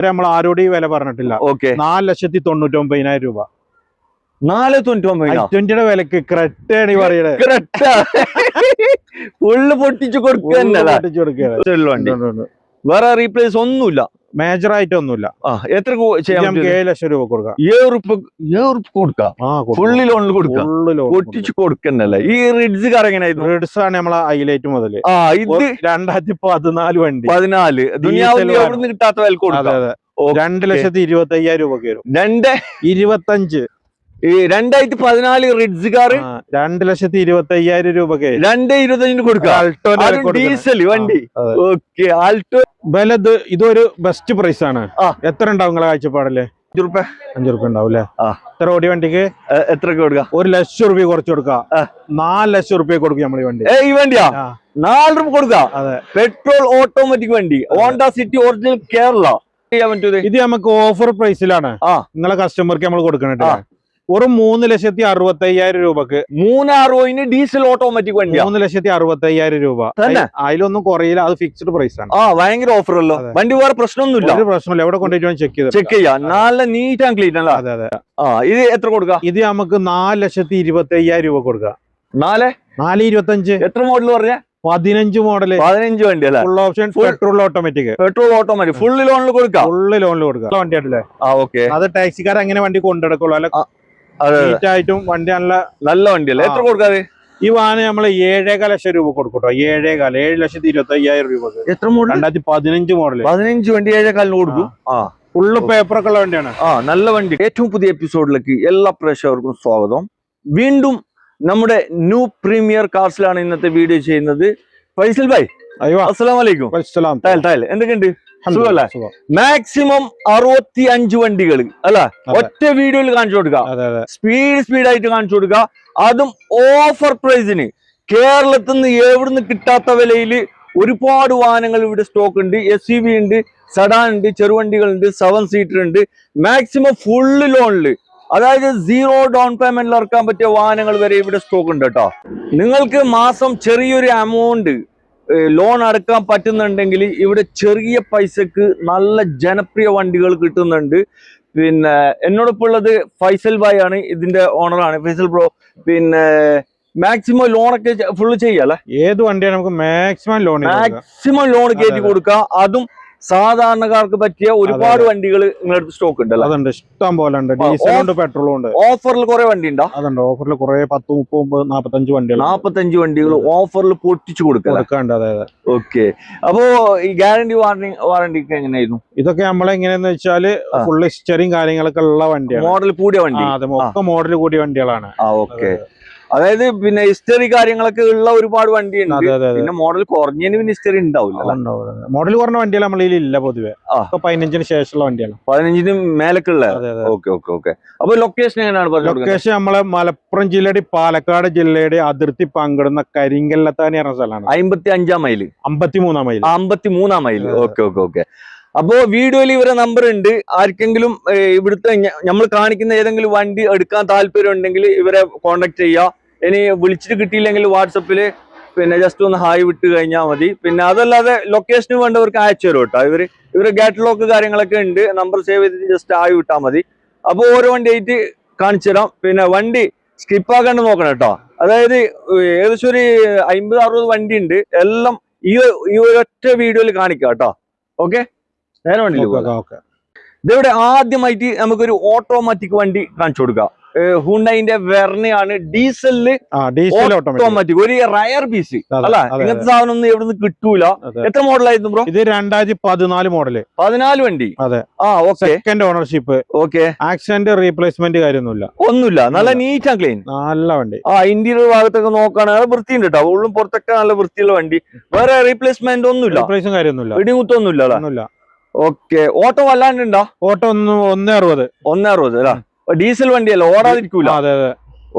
നമ്മൾ ആരോട് ഈ വില പറഞ്ഞിട്ടില്ല. 4,99,000 രൂപ. 4,99,000 വിലക്ക് ക്രെറ്റാണ് പറയണേ. ഫുള്ള് പൊട്ടിച്ചു കൊടുക്കുക. വേറെ റീപ്ലേസ് ഒന്നുമില്ല, മേജർ ആയിട്ട് ഒന്നുമില്ല. എത്ര ചെയ്യാം? 7 ലക്ഷം രൂപ കൊടുക്കാം. 7 കൊടുക്കാം. ഫുള്ള് ലോണിൽ കൊടുക്കാം, പൊട്ടിച്ചു കൊടുക്കുന്നല്ലേ. ഈ റിഡ്സ് കാർ എങ്ങനെയായിരുന്നു? റിഡ്സ് ആണ് നമ്മളെ ഹൈലൈറ്റ് മുതല്. ഇത് 2014 വണ്ടി. 14 ദുനിയാവിൽ കിട്ടാത്ത വില കൊടുക്കാം. 2,25,000 രൂപ വരും. 2,25,000 2014 റിഡ്സ് കാർ 2,25,000 രൂപ. 2,25,000 കൊടുക്കാം. ഡീസൽ വണ്ടി. ഓക്കെ, ആൾട്ടോ വില ഇതൊരു ബെസ്റ്റ് പ്രൈസ് ആണ്. എത്ര ഉണ്ടാവും നിങ്ങളെ കാഴ്ചപ്പാടല്ലേ? 5 രൂപ ഉണ്ടാവും അല്ലേ? എത്ര ഓടി വണ്ടിക്ക് എത്ര കൊടുക്കാം? 1 ലക്ഷം രൂപ കുറച്ച് കൊടുക്കാം. 4 ലക്ഷം രൂപ കൊടുക്കും നമ്മൾ ഈ വണ്ടി. ഈ വണ്ടിയാ 4 രൂപ കൊടുക്കാം. പെട്രോൾ ഓട്ടോമാറ്റിക് വണ്ടി, ഹോണ്ട സിറ്റി ഒറിജിനൽ കേരള. ഇത് നമുക്ക് ഓഫർ പ്രൈസിലാണ് നിങ്ങളെ കസ്റ്റമർക്ക് നമ്മൾ കൊടുക്കണേ. ഒരു 3,65,000 രൂപക്ക് 360 ഡീസൽ ഓട്ടോമാറ്റിക് വണ്ടി. 3,65,000 രൂപ അതിലൊന്നും കുറയില്ല. അത് ഫിക്സ്ഡ് പ്രൈസ് ആണ്. ഭയങ്കര ഓഫർ അല്ലോ. വണ്ടി വേറെ പ്രശ്നമൊന്നുമില്ല. ഒരു പ്രശ്നമില്ല. എവിടെ കൊണ്ടുപോയി ചെക്ക് ചെയ്യാം. നല്ല നീറ്റ് ആൻഡ് ക്ലീൻ അല്ല. അതെ. ഇത് എത്ര കൊടുക്കാം? ഇത് നമുക്ക് 4,25,000 രൂപ കൊടുക്കാം. 4,25,000. എത്ര മോഡൽ പറഞ്ഞ? 15 മോഡല്. 15 വണ്ടി അല്ലേ? Full option petrol automatic. Full ലോണിൽ കൊടുക്കാം. വണ്ടിയായിട്ടല്ലേ? ഓക്കെ. അത് ടാക്സിക്കാർ അങ്ങനെ വണ്ടി കൊണ്ടെടുക്കുള്ളൂ. നീറ്റായിട്ടും വണ്ടി നല്ല വണ്ടിയല്ലേ? എത്ര കൊടുക്കാതെ? ഈ വാഹനം നമ്മള് 7,15 ലക്ഷം രൂപ കൊടുക്കട്ടോ. 7,25,000 രൂപക്ക്. എത്ര മോഡൽ? 2015 മോഡല്. 15 വണ്ടി 7,15 കൊടുക്കും. ഫുള്ള് പേപ്പറൊക്കെ ഉള്ള വണ്ടിയാണ്. നല്ല വണ്ടി. ഏറ്റവും പുതിയ എപ്പിസോഡിലേക്ക് എല്ലാ പ്രേക്ഷകർക്കും സ്വാഗതം. വീണ്ടും നമ്മുടെ ന്യൂ പ്രീമിയർ കാർസിലാണ് ഇന്നത്തെ വീഡിയോ ചെയ്യുന്നത്. ഫൈസൽ ഭായ്, അസ്സലാമു അലൈക്കും. എന്തൊക്കെയുണ്ട്? സുഖല്ലേ? മാക്സിമം 65 വണ്ടികൾ അല്ല ഒറ്റ വീഡിയോയിൽ കാണിച്ചു കൊടുക്കുക. സ്പീഡായിട്ട് കാണിച്ചു കൊടുക്കുക. അതും ഓഫർ പ്രൈസിന്. കേരളത്തിൽ നിന്ന് എവിടുന്ന് കിട്ടാത്ത വിലയിൽ ഒരുപാട് വാഹനങ്ങൾ ഇവിടെ സ്റ്റോക്ക് ഉണ്ട്. SUV ഉണ്ട്, സഡാൻ ഉണ്ട്, ചെറുവണ്ടികളുണ്ട്, 7 സീറ്റർ ഉണ്ട്. മാക്സിമം ഫുള്ള് ലോണില്, അതായത് 0 ഡൗൺ പേയ്മെന്റിൽ ഇറക്കാൻ പറ്റിയ വാഹനങ്ങൾ വരെ ഇവിടെ സ്റ്റോക്ക് ഉണ്ട് കേട്ടോ. നിങ്ങൾക്ക് മാസം ചെറിയൊരു എമൗണ്ട് ലോൺ അടക്കാൻ പറ്റുന്നുണ്ടെങ്കിൽ ഇവിടെ ചെറിയ പൈസക്ക് നല്ല ജനപ്രിയ വണ്ടികൾ കിട്ടുന്നുണ്ട്. പിന്നെ എന്നോടൊപ്പം ഉള്ളത് ഫൈസൽ ഭായ് ആണ്, ഇതിന്റെ ഓണറാണ്. ഫൈസൽ ബ്രോ, പിന്നെ മാക്സിമം ലോണൊക്കെ ഫുള്ള് ചെയ്യാല്ലേ? ഏത് വണ്ടിയാണ് നമുക്ക് മാക്സിമം ലോൺ കയറ്റി കൊടുക്കാം. അതും സാധാരണക്കാർക്ക് പറ്റിയ ഒരുപാട് വണ്ടികൾ നിങ്ങളുടെ സ്റ്റോക്ക് ഉണ്ടല്ലോ? അതുണ്ട്, ഇഷ്ടം പോലെ ഉണ്ട്. ഡീസലുണ്ട്, പെട്രോളും ഉണ്ട്. ഓഫറിൽ കുറെ വണ്ടി ഉണ്ടോ? അതുണ്ട്. ഓഫറിൽ കുറെ 10, 30, 45 വണ്ടികൾ. 45 വണ്ടികൾ ഓഫറിൽ പൊട്ടിച്ചു കൊടുക്കാണ്ട്. ഓക്കെ. അപ്പോ ഈ ഗ്യാരണ്ടി വാറണ്ടി ഒക്കെ എങ്ങനെയായിരുന്നു? ഇതൊക്കെ നമ്മളെങ്ങനെയാന്ന് വെച്ചാല് ഫുൾ ഹിസ്റ്ററിയും കാര്യങ്ങളൊക്കെ ഉള്ള വണ്ടിയാണ്. മോഡൽ കൂടിയ വണ്ടി. ഒക്കെ മോഡൽ കൂടിയ വണ്ടികളാണ്. ഓക്കെ. അതായത് പിന്നെ ഹിസ്റ്ററി കാര്യങ്ങളൊക്കെ ഉള്ള ഒരുപാട് വണ്ടി ഉണ്ട്. പിന്നെ മോഡൽ കുറഞ്ഞതിന് പിന്നെ ഹിസ്റ്ററി ഉണ്ടാവില്ല. മോഡൽ കുറഞ്ഞ വണ്ടികൾ നമ്മളിൽ ഇല്ല പൊതുവെ. 15-ന് ശേഷമുള്ള വണ്ടിയാണ്. 15-ന് മേലക്കുള്ള. ഓക്കെ. അപ്പൊ ലൊക്കേഷൻ എങ്ങനെയാണ്? ലൊക്കേഷൻ നമ്മളെ മലപ്പുറം ജില്ലയുടെ പാലക്കാട് ജില്ലയുടെ അതിർത്തി പങ്കിടുന്ന കരിങ്കല്ലത്താനി പറഞ്ഞ സ്ഥലമാണ്. 55-ാം മൈൽ. 53-ാം മൈൽ. 53-ാം മൈൽ. ഓക്കെ. അപ്പോ വീഡിയോയിൽ ഇവരെ നമ്പർ ഉണ്ട്. ആർക്കെങ്കിലും ഇവിടുത്തെ നമ്മൾ കാണിക്കുന്ന ഏതെങ്കിലും വണ്ടി എടുക്കാൻ താല്പര്യം ഉണ്ടെങ്കിൽ ഇവരെ കോണ്ടാക്ട് ചെയ്യുക. ഇനി വിളിച്ചിട്ട് കിട്ടിയില്ലെങ്കിൽ വാട്സപ്പില് പിന്നെ ജസ്റ്റ് ഒന്ന് ഹായ് വിട്ട് കഴിഞ്ഞാൽ മതി. പിന്നെ അതല്ലാതെ ലൊക്കേഷന് വേണ്ടവർക്ക് അയച്ചു തരും കേട്ടോ. ഇവര് ഗാറ്റ്ലോക്ക് കാര്യങ്ങളൊക്കെ ഉണ്ട്. നമ്പർ സേവ് ചെയ്തിട്ട് ജസ്റ്റ് ഹായ് വിട്ടാൽ മതി. അപ്പോൾ ഓരോ വണ്ടി ആയിട്ട് കാണിച്ചു തരാം. പിന്നെ വണ്ടി സ്കിപ്പാക്കാണ്ട് നോക്കണം കേട്ടോ. അതായത് ഏകദേശം ഒരു 50-60 വണ്ടി ഉണ്ട്. എല്ലാം ഈ ഒരൊറ്റ വീഡിയോയിൽ കാണിക്കാം കേട്ടോ. ഓക്കെ, നേരെ വണ്ടി. ഇതെവിടെ ആദ്യമായിട്ട് നമുക്കൊരു ഓട്ടോമാറ്റിക് വണ്ടി കാണിച്ചു കൊടുക്കാം. ഹുണ്ടായിന്റെ വെർണയാണ്. ഡീസലില് ഓട്ടോമാറ്റിക്. ഒരു റയർ പീസ് അല്ല, ഇങ്ങനത്തെ സാധനം ഒന്നും എവിടെ നിന്ന് കിട്ടൂല. എത്ര മോഡലായിരുന്നു ബ്രോ? ഇത് 2014 മോഡല്. 14 വണ്ടി. അതെ. Second ownership. Okay. Accident replacement ഒന്നുമില്ല. നല്ല നീറ്റ് ആൻഡ് ക്ലീൻ. നല്ല വണ്ടി. ഇന്റീരിയർ ഭാഗത്തൊക്കെ നോക്കുകയാണെങ്കിൽ വൃത്തിയുണ്ട് കേട്ടോ. ഉള്ളും പുറത്തൊക്കെ നല്ല വൃത്തിയുള്ള വണ്ടി. വേറെ റീപ്ലേസ്മെന്റ് ഒന്നുമില്ല. ഇടിമുത്തൊന്നുമില്ല. ഓക്കെ. ഓട്ടോ വല്ലാണ്ടുണ്ടോ? ഓട്ടോ 160 അല്ല, ഡീസൽ വണ്ടിയല്ല, ഓടാതിരിക്കൂല.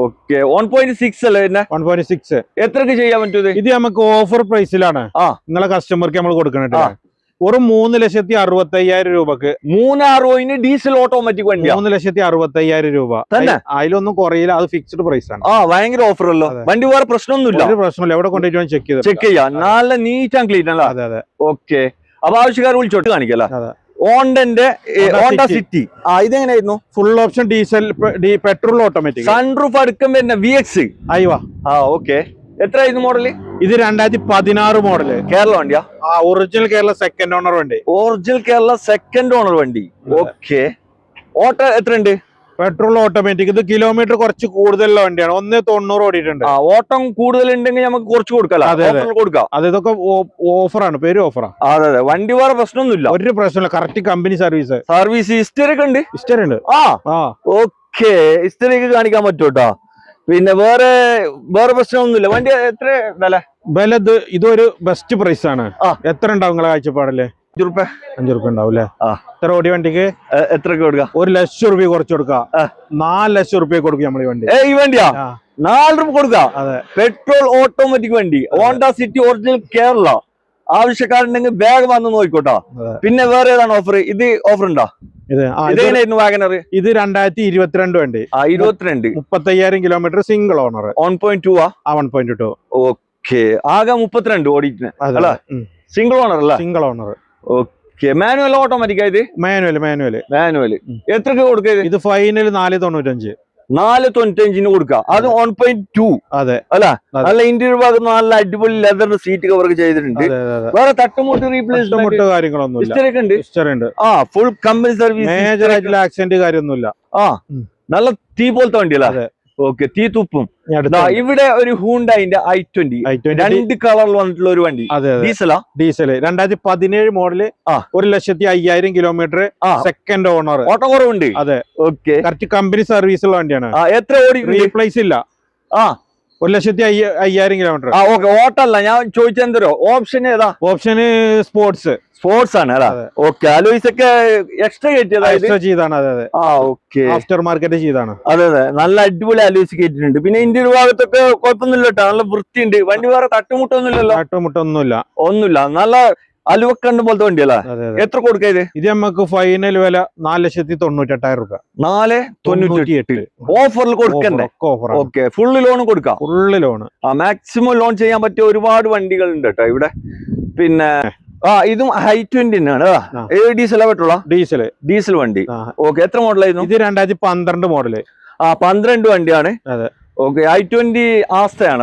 ഓക്കെ. 1.6 അല്ലേ? 1.6. എത്രക്ക് ചെയ്യാൻ പറ്റൂത്? ഇത് നമുക്ക് ഓഫർ പ്രൈസിലാണ് നിങ്ങളെ കസ്റ്റമർക്ക് നമ്മൾ കൊടുക്കണേ. ഒരു 3,65,000 രൂപക്ക് 360 ഡീസൽ ഓട്ടോമാറ്റിക് വണ്ടി. 3,65,000 രൂപ തന്നെ. അതിലൊന്നും കുറയില്ല. അത് ഫിക്സ്ഡ് പ്രൈസ് ആണ്. ഭയങ്കര ഓഫർ അല്ലോ. വണ്ടി വേറെ പ്രശ്നമൊന്നുമില്ല. ഒരു പ്രശ്നമില്ല. എവിടെ കൊണ്ടുപോയി ചെക്ക് ചെയ്യാം. നല്ല നീറ്റ് ആൻഡ് ക്ലീൻ അല്ല? അതെ. ഓക്കെ. അപ്പൊ ആവശ്യക്കാർ വിളിച്ചോട്ട് കാണിക്കല്ല. ഹോണ്ടന്റെ ഹോണ്ട City. സിറ്റി ഇതെങ്ങനെയായിരുന്നു? Full option diesel petrol automatic. Sunroof അടുക്കം വരുന്ന VX. അയ്യോ ഓക്കെ. എത്രയായിരുന്നു മോഡല്? ഇത് 2016 മോഡല്. കേരള വണ്ടിയാ? ഒറിജിനൽ കേരള സെക്കൻഡ് ഓണർ വണ്ടി. ഒറിജിനൽ കേരള സെക്കൻഡ് ഓണർ വണ്ടി. ഓക്കെ. ഓട്ടോ എത്ര ഉണ്ട്? Petrol automatic. ഇത് കിലോമീറ്റർ കുറച്ച് കൂടുതലുള്ള വണ്ടിയാണ്. 190 ഓടിയിട്ടുണ്ട്. ഓട്ടം കൂടുതൽ ഉണ്ടെങ്കിൽ നമുക്ക് കുറച്ച് കൊടുക്കാം. ഇതൊക്കെ ഓഫറാണ്, പേര് ഓഫറാ. അതെ. വണ്ടി വേറെ പ്രശ്നമൊന്നുമില്ല, ഒരു പ്രശ്നമില്ല. കറക്റ്റ് കമ്പനി സർവീസ് ഹിസ്റ്ററി ഒക്കെ ഉണ്ട്. ഹിസ്റ്ററി ഉണ്ട്. ഓക്കെ. ഹിസ്റ്ററി ഒക്കെ കാണിക്കാൻ പറ്റൂട്ടോ. പിന്നെ വേറെ പ്രശ്നമൊന്നുമില്ല. വണ്ടി എത്ര വില? ഇതൊരു ബെസ്റ്റ് പ്രൈസ് ആണ്. എത്ര ഉണ്ടാവും നിങ്ങളെ കാഴ്ചപ്പാടല്ലേ? 5 റുപ്യ ഉണ്ടാവും അല്ലേ? എത്ര ഓടി വണ്ടിക്ക്? എത്ര കൊടുക്കാം? 1 ലക്ഷം റുപ്യ കുറച്ച് കൊടുക്കാം. 4 ലക്ഷം റുപ്യ കൊടുക്കും നമ്മൾ ഈ വണ്ടി. ഈ വണ്ടിയാ 4 രൂപ കൊടുക്കാം. അതെ. പെട്രോൾ ഓട്ടോമാറ്റിക് വണ്ടി, ഹോണ്ട സിറ്റി ഒറിജിനൽ കേരള. ആവശ്യക്കാരുണ്ടെങ്കിൽ വേഗം വന്ന് നോക്കിക്കോട്ടോ. പിന്നെ വേറെ ഏതാണ് ഓഫർ? ഇത് ഓഫർ ഉണ്ടോ? ഇതെങ്ങനെയായിരുന്നു വാഗനർ? ഇത് 2022 വണ്ടി. 22. 35,000 കിലോമീറ്റർ, സിംഗിൾ ഓണർ. 1.2 1.2. ഓക്കെ. ആകെ 32 ഓടിയിട്ട് അല്ല? സിംഗിൾ ഓണർ അല്ല? Single owner. Okay. Manual automatic ആയത്? മാനുവൽ. എത്രക്ക് കൊടുക്കുക? ഇത് ഫൈനൽ 495. 495 കൊടുക്കാം. അത് 1.2. അതെ അല്ല? നല്ല ഇന്റീരിയർ ഭാഗം നല്ല അടിപൊളി ലെതർ സീറ്റ് കവർ ചെയ്തിട്ടുണ്ട്. വേറെ തട്ടുമുട്ട് റീപ്ലേസ്മെന്റ് കാര്യങ്ങളൊന്നും. Full company service. മേജർ ആയിട്ടുള്ള ആക്സിഡന്റ് കാര്യമൊന്നുമില്ല. നല്ല തീ പോലത്തെ വണ്ടിയല്ല? ഓക്കെ. തീ തുപ്പും. ഇവിടെ ഒരു ഹൂണ്ടായിന്റെ i20 2 കളറിൽ വന്നിട്ടുള്ള ഒരു വണ്ടി. Diesel 2017 model. 1,05,000 kilometre, second owner. Auto കുറവുണ്ട്. അതെ. ഓക്കെ. കറക്റ്റ് കമ്പനി സർവീസ് ഉള്ള വണ്ടിയാണ്. എത്ര ഓടി? റീപ്ലേസ് ഇല്ല. 1,05,000 കിലോമീറ്റർ. ഓക്കെ. ഓട്ടോ അല്ല ഞാൻ ചോദിച്ചത്. എന്തോ ഓപ്ഷൻ ഏതാ? ഓപ്ഷന് സ്പോർട്സ് ആണ് അല്ലേ? ഓക്കെ. അലോയ്സ് ഒക്കെ എക്സ്ട്രാ ചെയ്താണ്. അതെ. ആഫ്റ്റർ മാർക്കറ്റ് ചെയ്താണ്. അതെ. നല്ല അടിപൊളി അലോയ്സ് കയറ്റിട്ടുണ്ട്. പിന്നെ ഇന്ത്യയുടെ ഭാഗത്തൊക്കെ കുഴപ്പമൊന്നുമില്ല കേട്ടോ. നല്ല വൃത്തിയുണ്ട് വണ്ടി. വേറെ തട്ടുമുട്ടൊന്നുമില്ല. നല്ല അലുവക്കണ്ട് പോലത്തെ വണ്ടിയല്ല? എത്ര കൊടുക്ക? ഇത് നമുക്ക് ഫൈനൽ വില 4,98,000 രൂപ. 4,98. ഓഫറിൽ കൊടുക്കണ്ടേ? ഓക്കെ. ഫുള്ള് ലോൺ കൊടുക്കാം. Full loan. മാക്സിമം ലോൺ ചെയ്യാൻ പറ്റിയ ഒരുപാട് വണ്ടികൾ ഉണ്ട് കേട്ടോ ഇവിടെ. പിന്നെ ഇതും i20 തന്നെയാണ്. ഡീസലാ പെട്രോളാ? ഡീസൽ വണ്ടി. ഓക്കെ. എത്ര മോഡലായിരുന്നു? ഇത് 2012 മോഡല്. 12 വണ്ടിയാണ്. അതെ. ഓക്കെ. i20 ആസ്തയാണ്.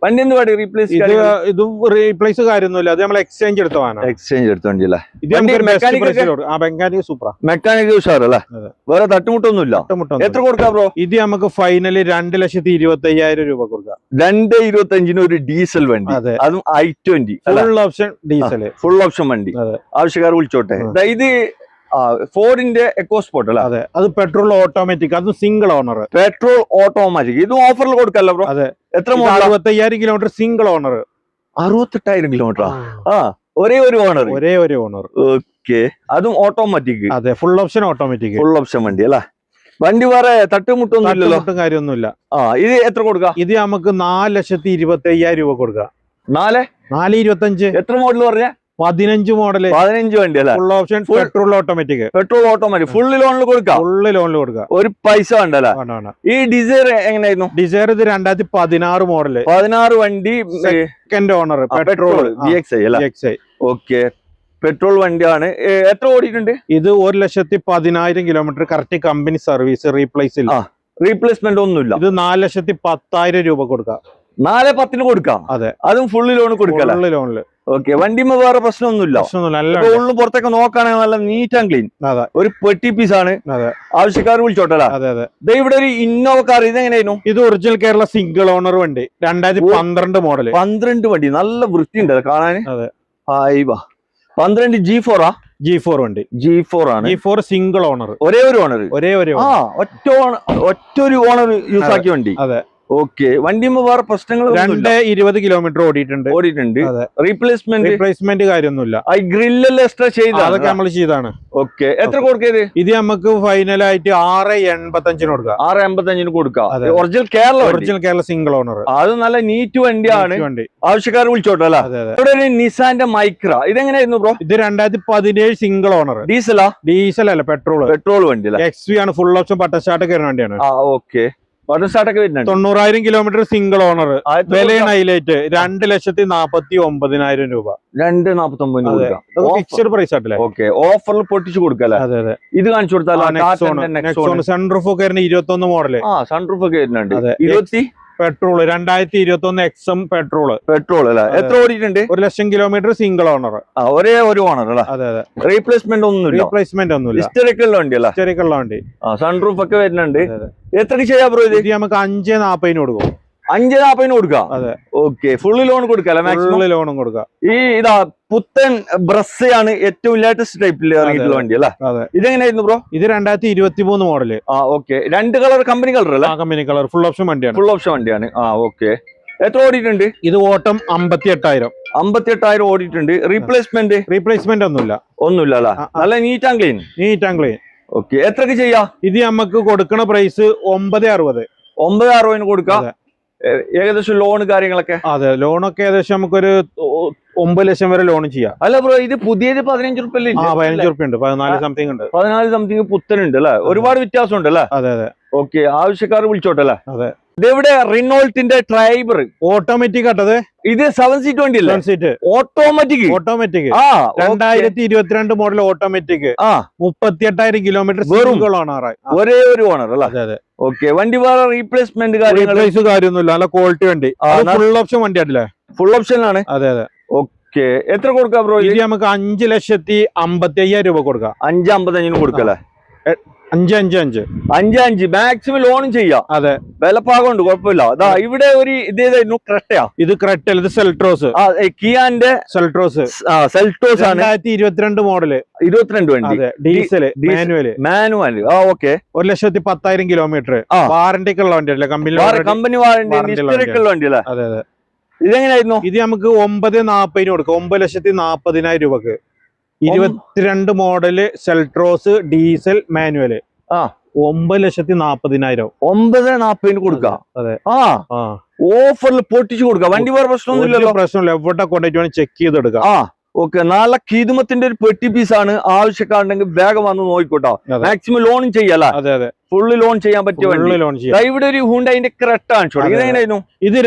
വണ്ടി എന്ത് പാടി? റീപ്ലേസ്? ഇത് റീപ്ലേസ് കാര്യമൊന്നുമില്ല. അത് നമ്മൾ എക്സ്ചേഞ്ച് എടുത്ത വണ്ടിയല്ലേ? മെക്കാനിക് സൂപ്പറാ. മെക്കാനിക് ഉഷാറല്ലേ? വേറെ തട്ടുമുട്ടൊന്നുമില്ല. എത്ര കൊടുക്കാം ബ്രോ? ഇത് നമുക്ക് ഫൈനലി 2,25,000 രൂപ കൊടുക്കാം. 2,25,000 ഒരു ഡീസൽ വണ്ടി. അതും i20 full option diesel. Full option വണ്ടി. ആവശ്യക്കാർ വിളിച്ചോട്ടെ. ഇത് ഫോർഡിന്റെ എക്കോസ്പോർട്ട് അല്ലേ? അതെ. അത് പെട്രോൾ ഓട്ടോമാറ്റിക്. അത് സിംഗിൾ ഓണർ. Petrol automatic. ഇതും ഓഫറിൽ കൊടുക്കല്ലോ ബ്രോ? അതെ. എത്ര? 65,000 കിലോമീറ്റർ, സിംഗിൾ ഓണർ. 68,000 കിലോമീറ്റർ. ഒരേ ഒരു ഓണർ. ഓക്കെ. അതും ഓട്ടോമാറ്റിക്. അതെ. Full option automatic. Full option വണ്ടി അല്ലേ? വണ്ടി വേറെ തട്ടുമുട്ടും കാര്യമൊന്നുമില്ല. ഇത് എത്ര കൊടുക്കാം? ഇത് നമുക്ക് 4,25,000 രൂപ കൊടുക്കാം. 4,25. എത്ര മോഡൽ പറഞ്ഞ? 15 മോഡല്. 15 വണ്ടി അല്ലേ? Full option petrol automatic. Full ലോണിൽ കൊടുക്കാം. ഒരു പൈസ ഉണ്ടല്ലേ? ഈ ഡിസൈർ എങ്ങനെയായിരുന്നു? ഡിസൈർ ഇത് 2016 മോഡല്. 16 വണ്ടി, സെക്കൻഡ് ഓണർ. പെട്രോൾ VXi അല്ലേ? ഓക്കെ. പെട്രോൾ വണ്ടിയാണ്. എത്ര ഓടിയിട്ടുണ്ട്? ഇത് 1,10,000 kilometre. Correct company service. Replacement ഒന്നുമില്ല. ഇത് 4,10,000 രൂപ കൊടുക്കാം. 4,10 കൊടുക്കാം. അതെ. അതും ഫുള്ള് ലോൺ കൊടുക്കാം. ഫുള്ള് ലോണില്. ഓക്കെ. വണ്ടിമ്മ വേറെ പ്രശ്നമൊന്നുമില്ല. ഉള്ളിൽ പുറത്തൊക്കെ നോക്കുകയാണെങ്കിൽ നല്ല നീറ്റ് ആൻഡ് ക്ലീൻ. ഒരു പെട്ടി പീസ് ആണ്. ആവശ്യക്കാർ വിളിച്ചോട്ടല്ല? ഇവിടെ ഒരു ഇന്നോവ കാർ. ഇതെങ്ങനെയായിരുന്നു? ഇത് ഒറിജിനൽ കേരള സിംഗിൾ ഓണർ വണ്ടി. 2012 മോഡല്. 12 വണ്ടി. നല്ല വൃത്തിയുണ്ട് കാണാന്. 12 G4 വണ്ടി. G4 ആണ്. G4 single owner. ഒരേ ഒരു ഓണർ. ഒറ്റ ഒരു ഓണർ യൂസ് ആക്കിയ വണ്ടി. അതെ. ഓക്കെ. വണ്ടിയുമ്പോ വേറെ പ്രശ്നങ്ങൾ? 220 കിലോമീറ്റർ ഓടിയിട്ടുണ്ട്. റീപ്ലേസ്മെന്റ് കാര്യമൊന്നുമില്ല. ഗ്രില്ലെല്ലാം എക്സ്ട്രാ ചെയ്ത? അതൊക്കെ നമ്മൾ ചെയ്താണ്. ഓക്കെ. എത്ര കൊടുക്കത്? ഇത് നമുക്ക് ഫൈനലായിട്ട് 6,85 കൊടുക്കാം. 6,85 കൊടുക്കാം. Original Kerala single owner. അത് നല്ല നീറ്റ് വണ്ടിയാണ്. ആവശ്യക്കാർ വിളിച്ചോട്ടോ അല്ലേ? ഇവിടെ ഒരു നിസാന്റെ മൈക്ര. ഇതെങ്ങനെയായിരുന്നു ബ്രോ? ഇത് 2017 സിംഗിൾ ഓണർ. ഡീസൽ അല്ല? പെട്രോൾ വണ്ടി. XV ആണ്. ഫുൾ ഓപ്ഷൻ പട്ട സ്റ്റാർട്ട് കയറുന്ന വണ്ടിയാണ്. ഓക്കെ. ഓട്ടോ സ്റ്റാർട്ട് ഒക്കെ വരുന്നുണ്ട്. 90,000 കിലോമീറ്റർ സിംഗിൾ ഓണർ. വിലയാണ് ഹൈലൈറ്റ് 2,49,000 രൂപ. 2,49,000 ഫിക്സഡ് പ്രൈസ് ആയിട്ടില്ലേ? ഓക്കെ, ഓഫറിൽ പൊട്ടിച്ചു കൊടുക്കല്ലേ? അതെ അതെ. ഇത് കാണിച്ചു കൊടുത്താൽ സൺറൂഫ് ഒക്കെ 21 മോഡല്. സൺറൂഫ് ഒക്കെ വരുന്നുണ്ട്. 20 പെട്രോൾ 2021 എക്സം പെട്രോൾ അല്ലേ? എത്ര ഓടിയിട്ടുണ്ട്? 1,00,000 കിലോമീറ്റർ സിംഗിൾ ഓണർ. ഒരേ ഒരു ഓണർ അല്ലേ? അതെ അതെ. റീപ്ലേസ്മെന്റ് ഒന്നുമില്ല. ഹിസ്റ്ററിക്കുള്ള വണ്ടി അല്ല? ഹിസ്റ്ററിക്കുള്ള വണ്ടി. സൺറൂഫ് ഒക്കെ വരുന്നുണ്ട്. എത്രക്ക് ചെയ്യാ ബ്രോ? ഇത് നമുക്ക് 5,40 കൊടുക്കും. 5,40 കൊടുക്കാം. അതെ. ഓക്കെ, ഫുള്ള് ലോൺ കൊടുക്കാം. മാക്സിമം ലോണും കൊടുക്കാം. ഇതാ പുത്തൻ ബ്രസ് ആണ് ഏറ്റവും ലേറ്റസ്റ്റ് ടൈപ്പിൽ ഇറങ്ങിയിട്ടുള്ള വണ്ടി അല്ലേ? ഇതെങ്ങനെയായിരുന്നു ബ്രോ? ഇത് 2023 model. Okay, 2 colour company colour അല്ല? കമ്പനി കളർ ഫുൾ ഓപ്ഷൻ വണ്ടിയാണ്. ഫുൾ ഓപ്ഷൻ വണ്ടിയാണ്. ഓക്കെ, എത്ര ഓടിയിട്ടുണ്ട്? ഇത് ഓട്ടം 58,000. 58,000 ഓടിയിട്ടുണ്ട്. റീപ്ലേസ്മെന്റ് ഒന്നുമില്ല അല്ല? നല്ല നീറ്റ് ആൻഡ് ക്ലീൻ. ഓക്കെ, എത്രക്ക് ചെയ്യാ? ഇത് നമുക്ക് കൊടുക്കണ പ്രൈസ് 9,60 കൊടുക്കാം. ഏകദേശം ലോൺ കാര്യങ്ങളൊക്കെ? അതെ, ലോണൊക്കെ ഏകദേശം നമുക്കൊരു 9 ലക്ഷം വരെ ലോൺ ചെയ്യാം. അല്ല ബ്രോ, ഇത് പുതിയത് 15 റുപ്യ? 15 റുപ്യ ഉണ്ട്. 14 സംതിങ് ഉണ്ട്. 14 സംതിങ് പുത്തനുണ്ട് അല്ലെ? ഒരുപാട് വ്യത്യാസം ഉണ്ട് അല്ലെ? അതെ അതെ. ഓക്കെ, ആവശ്യക്കാർ വിളിച്ചോട്ടെ അല്ലെ? അതെ. ഇതെവിടെ? റിനോൾട്ടിന്റെ ട്രൈബർ ഓട്ടോമാറ്റിക് ആട്ടത്. ഇത് 7 സീറ്റ് വണ്ടി അല്ലേ? ഓട്ടോമാറ്റിക്. 2022 model automatic. 38,000 കിലോമീറ്റർ ഒരേ ഒരു ഓണർ അല്ലേ? അതെ. ഓക്കെ, വണ്ടി വേറെ റീപ്ലേസ്മെന്റ് കാര്യമൊന്നുമില്ല. നല്ല ക്വാളിറ്റി വണ്ടി. ഫുൾ ഓപ്ഷൻ വണ്ടി ആയിട്ടില്ലേ? ഫുൾ ഓപ്ഷനിലാണ്. അതെ അതെ. ഓക്കെ, എത്ര കൊടുക്കാം ബ്രോ? ഇത് നമുക്ക് 5,55,000 രൂപ കൊടുക്കാം. 5,55 കൊടുക്കല്ലേ? 5,55 മാക്സിമം ലോണും ചെയ്യാം. അതെ, വിലപ്പാകുണ്ട്, കുഴപ്പമില്ല. അതാ ഇവിടെ ഒരു ഇതേതായിരുന്നു? ക്രെട്ടയാ? ഇത് ക്രെറ്റ. ഇത് സെൽട്രോസ്. കിയാന്റെ സെൽട്രോസ് ആണ്. 2022 മോഡല്. 22 വണ്ടി. Diesel manual. Okay, 1,10,000 kilometre. വാറന്റിക്ക് ഉള്ള വണ്ടി അല്ലേ? കമ്പനി വാറന്റി ഉള്ള വണ്ടി അല്ലേ? അതെ അതെ. ഇതെങ്ങനെയായിരുന്നു? ഇത് നമുക്ക് 9,40 കൊടുക്കാം. 9,40,000 രൂപക്ക്. 22 മോഡല് സെൽട്രോസ് ഡീസൽ മാനുവല്. 9,40,000. 9,40 കൊടുക്കാം. അതെ. ഓഫറിൽ പൊട്ടിച്ചു കൊടുക്കാം. വണ്ടി വേറെ പ്രശ്നമൊന്നുമില്ലല്ലോ? പ്രശ്നമില്ല. എവിടെ കൊണ്ടുപോയിട്ട് ചെക്ക് ചെയ്തെടുക്കാം. ഓക്കെ, നല്ല കീതുമത്തിന്റെ ഒരു പെട്ടി പീസാണ്. ആവശ്യക്കാരുണ്ടെങ്കിൽ വേഗം വന്ന് നോക്കിക്കോട്ടോ. മാക്സിമം ലോണും ചെയ്യാം. അതെ അതെ. ഫുള്ള് ലോൺ ചെയ്യാൻ പറ്റിയ വണ്ടി. ഇവിടെ ഒരു ഹുണ്ടായിന്റെ ക്രെട്ട കാണിച്ചോളൂ. ഇതെങ്ങനെയായിരുന്നു? ഇത്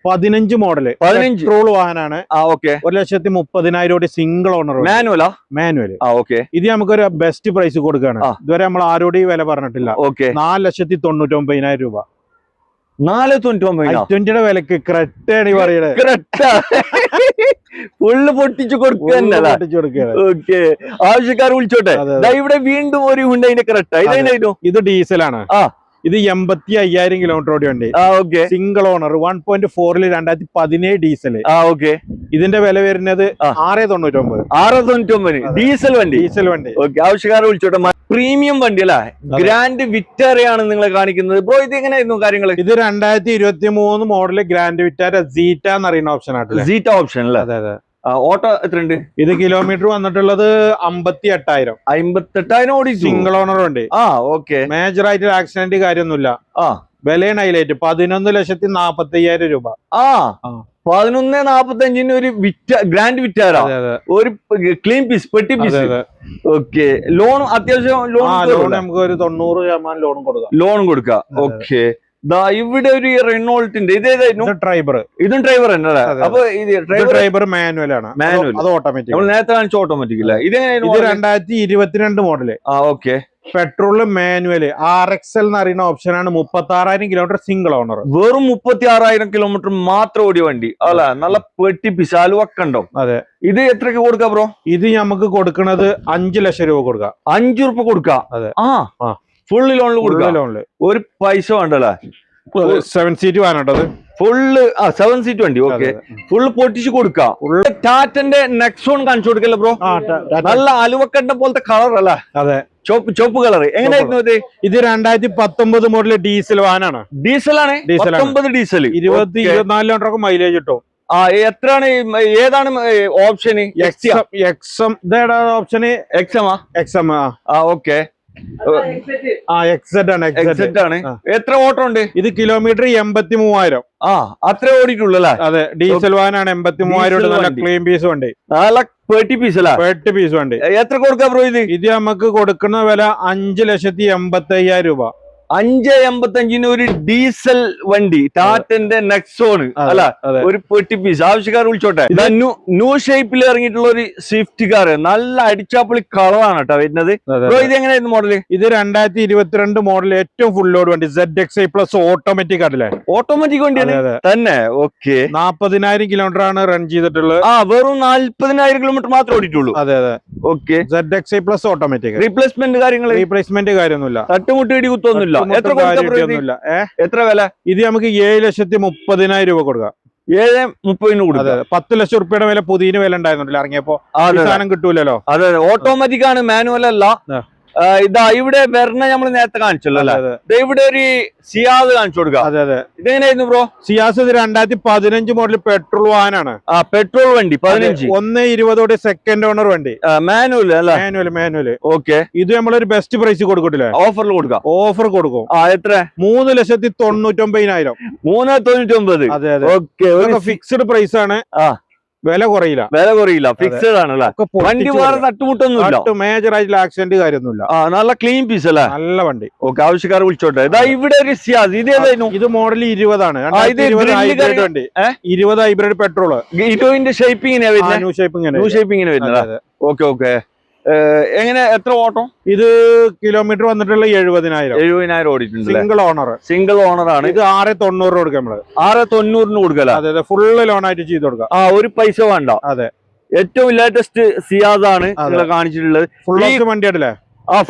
2015 മോഡല്. പെട്രോൾ വാഹനമാണ്. 1,30,000 സിംഗിൾ ഓണർ. മാനുവൽ. ഇത് നമുക്കൊരു ബെസ്റ്റ് പ്രൈസ് കൊടുക്കുകയാണ്. ഇതുവരെ നമ്മൾ ആരോടും വില പറഞ്ഞിട്ടില്ല. 4,99,000 രൂപ. 4,99,000 വിലക്ക് ക്രെറ്റാണ് പറയുന്നത്. ഫുള്ള് പൊട്ടിച്ചു കൊടുക്കുക. ഓക്കെ, ആവശ്യക്കാർ വിളിച്ചോട്ടെ. ഇവിടെ വീണ്ടും ഒരു ഹുണ്ടായിന്റെ ക്രെട്ട. ഇതെങ്ങനെയായിരുന്നു? ഇത് ഡീസലാണ്. ഇത് 85,000 കിലോമീറ്റർ ഓടി വണ്ടി. Single owner. 1.4 2017 ഡീസൽ. ഇതിന്റെ വില വരുന്നത് 6,99. ഡീസൽ വണ്ടി. ആവശ്യക്കാരെ വിളിച്ചോട്ടെ. പ്രീമിയം വണ്ടി അല്ലേ? ഗ്രാൻഡ് വിറ്റാരയാണ് നിങ്ങളെ കാണിക്കുന്നത്. ബ്രോ, ഇത് എങ്ങനെയായിരുന്നു കാര്യങ്ങൾ? ഇത് 2023 മോഡല് ഗ്രാൻഡ് വിറ്റാര സീറ്റ എന്ന് പറയുന്ന ഓപ്ഷൻ ആണ്. സീറ്റ ഓപ്ഷൻ അല്ലേ? അതെ അതെ. ഓട്ടോ എത്രയുണ്ട്? ഇത് കിലോമീറ്റർ വന്നിട്ടുള്ളത് 58,000. 58,000 ഓടി. സിംഗിൾ ഓണർ ഉണ്ട്. ഓക്കെ, മേജർ ആയിട്ട് ആക്സിഡന്റ് കാര്യമൊന്നുമില്ല. വിലയാണ് ഹൈലൈറ്റ്. 11,40,000 രൂപ. 11,45 ഒരു ഗ്രാൻഡ് വിറ്റാര. ഒരു ക്ലീൻ പീസ്, പെട്ടി പീസ്. ഓക്കെ, ലോൺ അത്യാവശ്യം ലോൺ നമുക്ക് ഒരു 90% ലോൺ കൊടുക്കാം. ഓക്കെ, ഇവിടെ ഒരു റെനോൾട്ടിന്റെ ഇതേതായിരുന്നു? ഡ്രൈവർ. ഇതും ഡ്രൈവർ തന്നെ അല്ലേ? അപ്പൊ ഡ്രൈവർ മാനുവൽ ആണ്. അത് ഓട്ടോമാറ്റിക്. നമ്മൾ നേരത്തെ കാണിച്ച ഓട്ടോമാറ്റിക് അല്ല? ഇത് 2022 model. Okay, petrol manual RXL എന്ന് പറയുന്ന ഓപ്ഷനാണ്. 36,000 കിലോമീറ്റർ സിംഗിൾ ഓണർ. വെറും 36,000 കിലോമീറ്റർ മാത്രം ഓടിയ വണ്ടി അല്ല? നല്ല പെട്ടി പിശാലും ഒക്കെ ഉണ്ടോ? അതെ. ഇത് എത്രക്ക് കൊടുക്കാം ബ്രോ? ഇത് നമുക്ക് കൊടുക്കുന്നത് 5 ലക്ഷം രൂപ കൊടുക്കാം. 5 രൂപ കൊടുക്കാം. അതെ. ഫുള്ള് ലോണിൽ കൊടുക്കാം. ഒരു പൈസ വേണ്ടല്ലേ? 7 സീറ്റ് വേണട്ടത്. ഫുള്ള് 7 സീറ്റ് വണ്ടി. ഓക്കെ, ഫുള്ള് പൊട്ടിച്ച് കൊടുക്കാം. ടാറ്റന്റെ നെക്സോൺ കാണിച്ചു കൊടുക്കല്ലേ ബ്രോ? നല്ല അലുവക്കണ്ട പോലത്തെ കളർ അല്ല? അതെ, ചുവപ്പ് കളർ. എങ്ങനെയായിരുന്നു ഇത്? ഇത് 2019 മോഡല് ഡീസൽ വാഹനമാണ്. ഡീസലാണ്. 19 ഡീസൽ. 24 ലിറ്ററൊക്കെ മൈലേജ് കിട്ടും. എത്രയാണ്? ഏതാണ് ഓപ്ഷൻ? എക്സം. ഇതേടാ ഓപ്ഷൻ? എക്സം. ഓക്കെ, എക്സെറ്റ് ആണ്. എത്ര ഓട്ടം ഉണ്ട്? ഇത് കിലോമീറ്റർ 83,000. അത്ര ഓടിയിട്ടുള്ളൂ. അതെ, ഡീസൽ വാനാണ്. 83,000 നല്ല ക്ലീൻ പീസ് വണ്ടി. നല്ല പെട്ടി പീസ് അല്ല? പെട്ടി പീസ് വണ്ടി. എത്ര കൊടുക്കാം ബ്രോ? ഇത് നമുക്ക് കൊടുക്കുന്ന വില 5,85,000 രൂപ. 585 ഒരു ഡീസൽ വണ്ടി ടാറ്റന്റെ നെക്സോൺ അല്ല, ഒരു പെട്ടി പീസ്. ആവശ്യക്കാർ വിളിച്ചോട്ടെ. ന്യൂ ഷേപ്പിൽ ഇറങ്ങിയിട്ടുള്ള ഒരു സ്വിഫ്റ്റ് കാർ, നല്ല അടിച്ചാപ്പൊളി കളറാണ് കേട്ടോ വരുന്നത്. ഇത് എങ്ങനെയായിരുന്നു മോഡല്? ഇത് 2022 മോഡൽ ഏറ്റവും ഫുൾ ലോഡ് വണ്ടി ZXi പ്ലസ് ഓട്ടോമാറ്റിക് ആണല്ലേ? ഓട്ടോമാറ്റിക് വണ്ടിയാണ് തന്നെ. ഓക്കെ, 40,000 കിലോമീറ്റർ ആണ് റൺ ചെയ്തിട്ടുള്ളത്. വെറും 40,000 കിലോമീറ്റർ മാത്രമേ ഓടിയിട്ടുള്ളൂ. അതെ അതെ. Okay, ZXi plus automatic. Replacement കാര്യമൊന്നുമില്ല, തട്ടുമുട്ടി ഇടി കുത്തൊന്നുമില്ല. എത്ര വില? ഇത് നമുക്ക് 7,30,000 രൂപ കൊടുക്കാം. 7,30 കൊടുക്കാം. 10 ലക്ഷം റുപ്യയുടെ വില പുതിയ വില ഉണ്ടായിരുന്നില്ല ഇറങ്ങിയപ്പോ. സാധനം കിട്ടൂലല്ലോ. അതെ, ഓട്ടോമാറ്റിക് ആണ്, മാനുവൽ അല്ല. ഇതാ ഇവിടെ വരണ നമ്മള് നേരത്തെ കാണിച്ചല്ലോ അല്ലെ? ഇവിടെ ഒരു സിയാസ് കാണിച്ചു കൊടുക്കാം. അതെ അതെ. ഇതെങ്ങനെയായിരുന്നു ബ്രോ? സിയാസ് 2015 മോഡൽ പെട്രോൾ വാഹനമാണ്. പെട്രോൾ വണ്ടി 15 1.20 സെക്കൻഡ് ഓണർ വണ്ടി. മാനുവൽ അല്ല? മാനുവൽ. ഓക്കെ, ഇത് നമ്മളൊരു ബെസ്റ്റ് പ്രൈസ് കൊടുക്കൂലേ? ഓഫറിൽ കൊടുക്കാം. ഓഫർ കൊടുക്കും. എത്ര? 3,99,000. 3,99,000. അതെ അതെ. ഓക്കെ, ഫിക്സ്ഡ് പ്രൈസ് ആണ്. വില കുറയില്ല, ഫിക്സഡ് ആണ്. വണ്ടി വേറെ തട്ടുമുട്ടൊന്നുമില്ല, മേജർ ആയിട്ടുള്ള ആക്സിഡന്റ് കാര്യമൊന്നുമില്ല. നല്ല ക്ലീൻ പീസ് അല്ലേ? നല്ല വണ്ടി. ഓക്കെ, ആവശ്യക്കാർ വിളിച്ചോട്ടെ. ഇവിടെ ഒരു സിയാസ്, ഇത് ഏതായിരുന്നു? ഇത് മോഡൽ 20 ആണ്. 20 ഹൈബ്രിഡ് പെട്രോൾ. ഇതിന്റെ ഷേപ്പിങ്ങിനെ ന്യൂ ഷേപ്പിങ്ങിനെ വരുന്നത്. Okay okay. എങ്ങനെ, എത്ര ഓട്ടം? ഇത് കിലോമീറ്റർ വന്നിട്ടുള്ള 70,000 ഓടിയിട്ടുണ്ട്. സിംഗിൾ ഓണർ ആണ്. ഇത് 6,90 കൊടുക്കാം. നമ്മള് 6,90 കൊടുക്കല. അതെ അതെ, ഫുള്ള് ലോൺ ആയിട്ട് ചെയ്ത് കൊടുക്കാം. ഒരു പൈസ വേണ്ട. അതെ, ഏറ്റവും ലേറ്റസ്റ്റ് സിയാസ് ആണ് കാണിച്ചിട്ടുള്ളത്. ഫുൾ ഓപ്ഷൻ വണ്ടിയാണല്ലേ?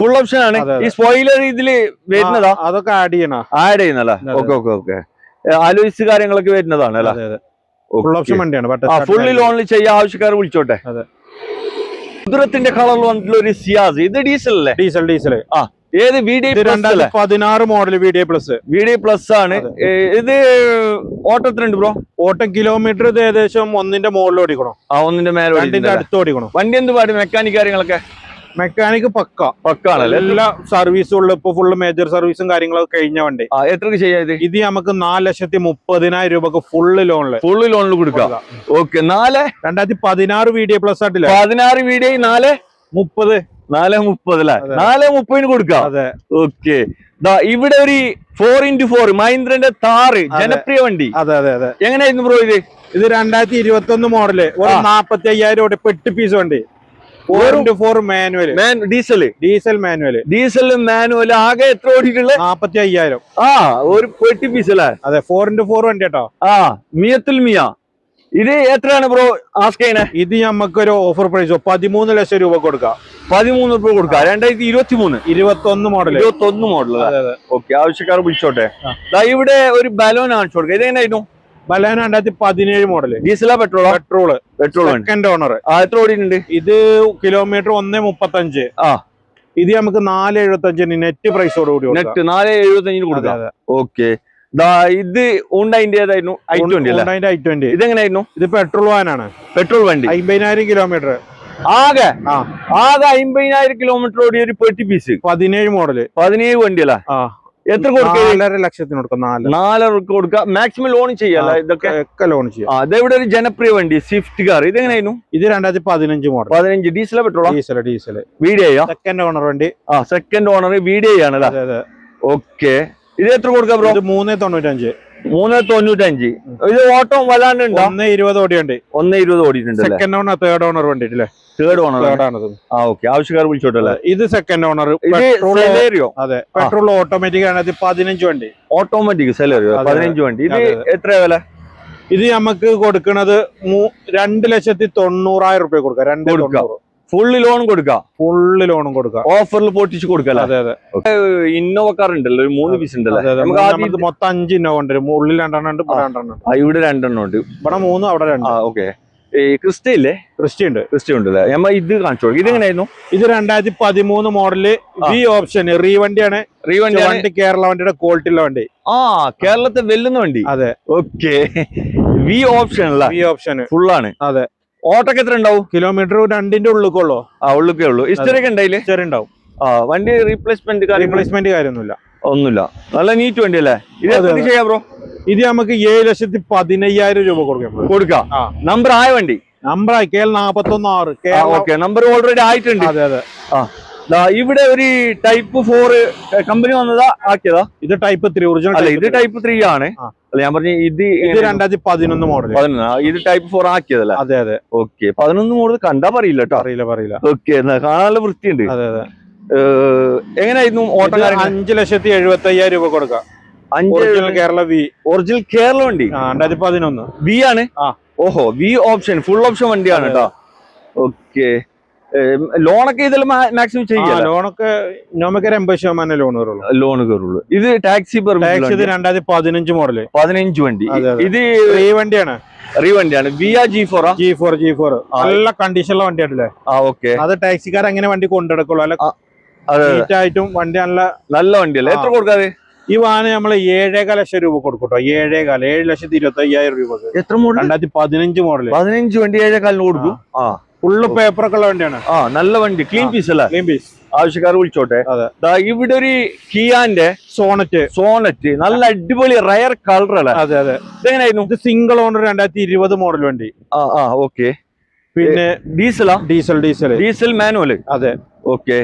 ഫുൾ ഓപ്ഷൻ ആണ്. ഈ സ്പോയിലർ ഇതില് വരുന്നതാ? അതൊക്കെ ആഡ് ചെയ്യുന്നല്ലേ? Okay okay okay. അലോയ്സ് കാര്യങ്ങളൊക്കെ വരുന്നതാണ് അല്ലേ? ഫുൾ ഓപ്ഷൻ വണ്ടിയാണ്. ഫുള്ളി ലോണിൽ ചെയ്യാൻ ആവശ്യക്കാർ വിളിച്ചോട്ടെ. അതെ. കുതിരത്തിന്റെ കളറിൽ വന്നിട്ടുള്ള ഒരു സിയാസ്. ഇത് ഡീസൽ അല്ലേ? ഡീസൽ. ഏത്? VDI 2016 മോഡൽ VDI പ്ലസ് ആണ്. ഇത് ഓട്ടത്തിനുണ്ട് ബ്രോ? ഓട്ടം കിലോമീറ്റർ ഇത് ഏകദേശം 1ന്റെ മുകളിൽ ഓടിക്കണം. 1ന്റെ മേലെ അടുത്ത് ഓടിക്കണം. വണ്ടി എന്ത് പാട്? മെക്കാനിക് കാര്യങ്ങളൊക്കെ? മെക്കാനിക് പക്കാണല്ലേ? എല്ലാ സർവീസുകളിലും ഇപ്പൊ ഫുള്ള് മേജർ സർവീസും കാര്യങ്ങളൊക്കെ കഴിഞ്ഞ വണ്ടി. എത്രക്ക് ചെയ്യാത്? ഇത് നമുക്ക് 4,30,000 രൂപക്ക് ഫുള്ള് ലോണിൽ കൊടുക്കാം. ഓക്കെ, 2016 VDI പ്ലസ് ആയിട്ടില്ല? 16 VDI 4,30. 4,30 അല്ലേ? 4,30 കൊടുക്കാം. അതെ. ഓക്കെ, ഇവിടെ ഒരു 4x4 മഹീന്ദ്രന്റെ താറ്, ജനപ്രിയ വണ്ടി. അതെ അതെ അതെ. എങ്ങനെയായിരുന്നു ബ്രോ ഇത്? ഇത് 2021 മോഡല്, 45,000 പെട്ടി പീസ് വണ്ടി. 4x4 manual. Diesel manual. ആകെ എത്ര ഓടിയിട്ടുള്ളത്? 45,000. ഒരു പെട്ടി പീസ് അല്ലേ? അതെ, 4x4 വണ്ടി കേട്ടോ. മിയത്തുൽ മിയ. ഇത് എത്രയാണ് ബ്രോ ആസ്ക് ചെയ്യണേ? ഇത് നമുക്കൊരു ഓഫർ പ്രൈസ് 13 ലക്ഷം രൂപ കൊടുക്കാം. 13 രൂപ കൊടുക്കാം. 2021 മോഡൽ. ഓക്കെ, ആവശ്യക്കാർ വിളിച്ചോട്ടെ. ഇവിടെ ഒരു ബലോൺ കാണിച്ചു കൊടുക്കാം. ഇതെങ്ങനെയായിരുന്നു? Baleno 2017 model. ഡീസലാ പെട്രോൾ സെക്കൻഡ് ഓണർ. എത്ര ഓടിയിട്ടുണ്ട്? ഇത് കിലോമീറ്റർ 1.35. ഇത് നമുക്ക് 4,75 നെറ്റ് പ്രൈസോട് കൂടി. നെറ്റ് 4,75 കൊടുക്കാം. ഓക്കെ, ഇത് ഹുണ്ടായിന്റെ ഏതായിരുന്നു? i20. ഇതെങ്ങനെയായിരുന്നു? ഇത് പെട്രോൾ വാനാണ്. പെട്രോൾ വണ്ടി. 50,000 കിലോമീറ്റർ. ആകെ 50,000 കിലോമീറ്റർ ഓടിയ ഒരു പെട്ടി പീസ്. 17 മോഡല്. 17 വണ്ടിയല്ല? എത്ര കൊടുക്കാം? 4.5 ലക്ഷത്തിന് കൊടുക്കാം. 4 കൊടുക്കാം. മാക്സിമം ലോൺ ചെയ്യാം. ഇതൊക്കെ ലോൺ ചെയ്യാം. അതെവിടെ ഒരു ജനപ്രിയ വണ്ടി സ്വിഫ്റ്റ് കാർ. ഇതെങ്ങനെയായിരുന്നു? ഇത് 2015 model. 15 diesel petrol? Diesel. VDI second owner വണ്ടി. സെക്കൻഡ് ഓണർ VDI ആണല്ലേ? ഓക്കെ, ഇത് എത്ര കൊടുക്കാം ബ്രോ? 3.95. 3.95. ഇത് ഓട്ടം വല്ലാണ്ടുണ്ടോ? 1.20 ഓടിയുണ്ട്. 1.20 ഓടിയിട്ടുണ്ട്. സെക്കൻഡ് ഓണർ, തേർഡ് ഓണർ വണ്ടി അല്ലേ? തേർഡ് ഓണർ ആണ്. ഓക്കെ, ആവശ്യക്കാർ വിളിച്ചോട്ടല്ലേ? ഇത് സെക്കൻഡ് ഓണർ. അതെ, പെട്രോൾ ഓട്ടോമാറ്റിക് ആണ്. 15 വണ്ടി. ഓട്ടോമാറ്റിക് സെലേറിയോ 15 വണ്ടി. ഇത് എത്ര വില? ഇത് നമുക്ക് കൊടുക്കുന്നത് 2,90,000 രൂപ കൊടുക്കാം. ഫുള്ള് ലോൺ കൊടുക്കാം. ഓഫറിൽ പൊട്ടിച്ച് കൊടുക്കാം. അതെ അതെ. ഇന്നോവ കാർ ഉണ്ടല്ലോ, ഒരു 3 പീസ് ഉണ്ടല്ലോ. നമുക്ക് മൊത്തം 5 ഇന്നോവ ഉണ്ട്. ഉള്ളിൽ 2 ഉണ്ട്, ഇവിടെ 2 ഉണ്ട്. ഇവിടെ 2 ഉണ്ട്. ഇവിടെ 3, അവിടെ 2. ഓക്കെ. ക്രിസ്റ്റ ഇല്ലേ? ക്രിസ്റ്റ ഉണ്ട് അല്ലേ? ഇത് കാണിച്ചു കൊടുക്കും. ഇതെങ്ങനെയായിരുന്നു? ഇത് 2013 മോഡല് വി ഓപ്ഷൻ റീവണ്ടിയാണ്. വണ്ടി കേരള വണ്ടിയുടെ ക്വാളിറ്റി ഉള്ള വണ്ടി. കേരളത്തെ വെല്ലുന്ന വണ്ടി. അതെ. ഓക്കെ, വി ഓപ്ഷൻ അല്ല? വി ഓപ്ഷൻ ഫുള്ളാണ്. അതെ. ഓട്ടൊക്കെ എത്ര ഉണ്ടാവും? കിലോമീറ്റർ 2ന്റെ ഉള്ളിലേക്കുള്ളൂ. ഉള്ളിക്കേ ഉള്ളൂ. ഹിസ്റ്ററി ഒക്കെ ഉണ്ടായില്ലേ? ഹിസ്റ്ററി ഉണ്ടാവും. വണ്ടി റീപ്ലേസ്മെന്റ് കാര്യമൊന്നുമില്ല. ഒന്നുമില്ല. നല്ല നീറ്റ് വണ്ടി അല്ലേ? ഇത് എത്ര ചെയ്യാം ബ്രോ? ഇത് നമുക്ക് 7,15,000 രൂപ കൊടുക്കാം. നമ്പർ ആയ വണ്ടി? Number KL 41 6. നമ്പർ ഓൾറെഡി ആയിട്ടുണ്ട്. അതെ അതെ. ഇവിടെ ഒരു ടൈപ്പ് 4 കമ്പനി വന്നതാ ആക്കിയതാ? ഇത് ടൈപ്പ് 3 ഒറിജിനൽ അല്ല, ഇത് ടൈപ്പ് 3 ആണ്. അല്ല, ഞാൻ പറഞ്ഞു ഇത് 2011 മോഡൽ. ഇത് ടൈപ്പ് 4 ആക്കിയതല്ല? അതെ അതെ. ഓക്കെ, 11 മോഡൽ കണ്ടാ പറയില്ല കേട്ടോ. പറയില്ല. ഓക്കെ, കാണാനുള്ള വൃത്തിയുണ്ട്. അതെ അതെ. എങ്ങനെയായിരുന്നു ഓട്ടം? 5,75,000 രൂപ കൊടുക്കാം. ഒറിജിനൽ കേരള വി. ഒറിജിനൽ കേരള വണ്ടി 2011 വി ആണ്. ഓഹോ, വി ഓപ്ഷൻ, ഫുൾ ഓപ്ഷൻ വണ്ടിയാണ് കേട്ടോ. ഓക്കെ, ലോണൊക്കെ ഇതിൽ മാക്സിമം ചെയ്യാം? ലോണൊക്കെ നമുക്ക് 80% ലോൺ കയറുള്ളൂ. ഇത് ടാക്സി 2015 മോഡല്. 15 വണ്ടി. ഇത് വണ്ടിയാണ്. വണ്ടിയാണ്. വിയ G4 നല്ല കണ്ടീഷനുള്ള വണ്ടിയാണല്ലേ? ഓക്കെ. അത് ടാക്സിക്കാർ അങ്ങനെ വണ്ടി കൊണ്ടെടുക്കുള്ളൂ. ആയിട്ടും വണ്ടി നല്ല വണ്ടിയല്ലേ? എത്ര കൊടുക്കാതെ? ഈ വാഹനം നമ്മള് 7,15 ലക്ഷം രൂപ കൊടുക്കട്ടോ. 7,25,000 രൂപ. എത്ര മോഡൽ? 2015 മോഡല്. 15 വണ്ടി 7,15 കൊടുക്കും. ഫുള്ള് പേപ്പറൊക്കെ ഉള്ള വണ്ടിയാണ്. നല്ല വണ്ടി, ക്ലീൻ പീസ് അല്ലേ? Clean piece. ആവശ്യക്കാർ വിളിച്ചോട്ടെ. ഇവിടെ ഒരു കിയാന്റെ സോണറ്റ് നല്ല അടിപൊളി റയർ കളർ അല്ലേ? അതെ അതെ. ഇതെങ്ങനെയായിരുന്നു? ഇത് സിംഗിൾ ഓണർ 2020 മോഡൽ വണ്ടി. ഓക്കെ. പിന്നെ ഡീസൽ മാനുവൽ. അതെ. ഓക്കെ.